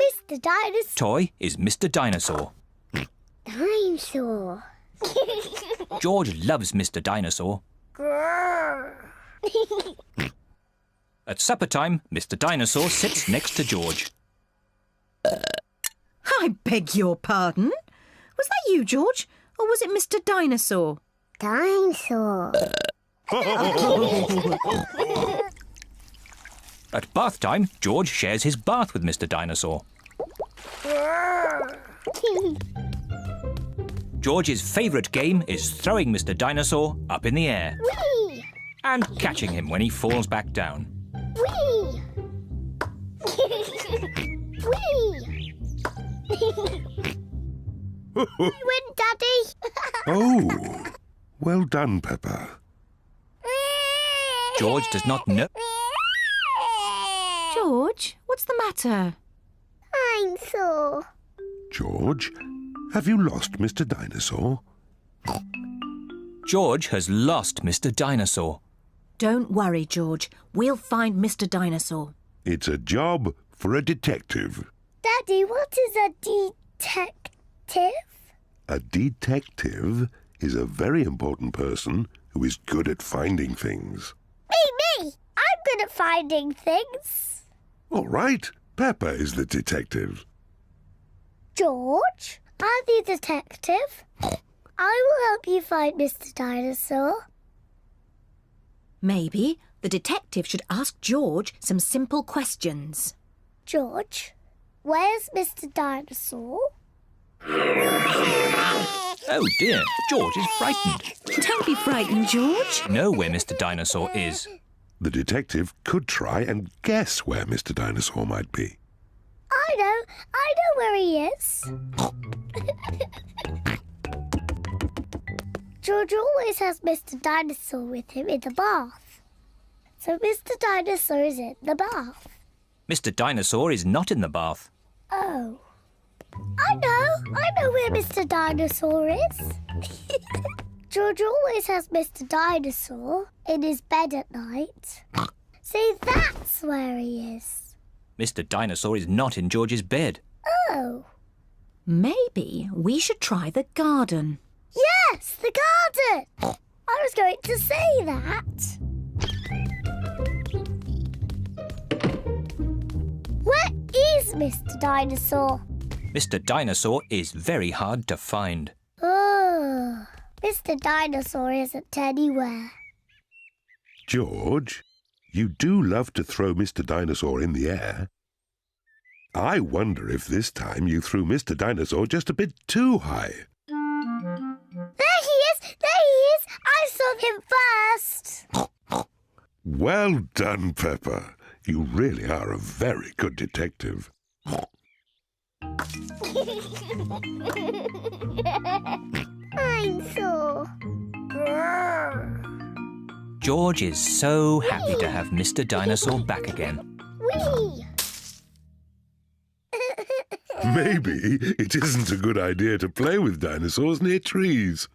Mr. Dinosaur. Toy is Mr. Dinosaur. Dinosaur. George loves Mr. Dinosaur. Grrr. At supper time, Mr. Dinosaur sits next to George. I beg your pardon? Was that you, George? Or was it Mr. Dinosaur? Dinosaur. At bath time, George shares his bath with Mr. Dinosaur. George's favourite game is throwing Mr. Dinosaur up in the air Whee! and catching him when he falls back down. Whee! Whee! You win, Daddy. Oh, well done, Peppa. George does not know... George, what's the matter? Dinosaur. George, have you lost Mr. Dinosaur? George has lost Mr. Dinosaur. Don't worry, George. We'll find Mr. Dinosaur. It's a job for a detective. Daddy, what is a detective? A detective is a very important person who is good at finding things. Me! I'm good at finding things. All right, Peppa is the detective. George, I'm the detective. I will help you find Mr. Dinosaur. Maybe the detective should ask George some simple questions. George, where's Mr. Dinosaur? Oh dear, George is frightened. Don't be frightened, George. Know where Mr. Dinosaur is. The detective could try and guess where Mr. Dinosaur might be. I know where he is. George always has Mr. Dinosaur with him in the bath. So Mr. Dinosaur is in the bath. Mr. Dinosaur is not in the bath. Oh. I know where Mr. Dinosaur is. George always has Mr. Dinosaur in his bed at night. See, that's where he is. Mr. Dinosaur is not in George's bed. Oh. Maybe we should try the garden. Yes, the garden. I was going to say that. Where is Mr. Dinosaur? Mr. Dinosaur is very hard to find. Oh, Mr. Dinosaur isn't anywhere. George, you do love to throw Mr. Dinosaur in the air. I wonder if this time you threw Mr. Dinosaur just a bit too high. There he is! There he is! I saw him first! Well done, Peppa. You really are a very good detective. Dinosaur. George is so happy to have Mr. Dinosaur back again. Whee! Maybe it isn't a good idea to play with dinosaurs near trees.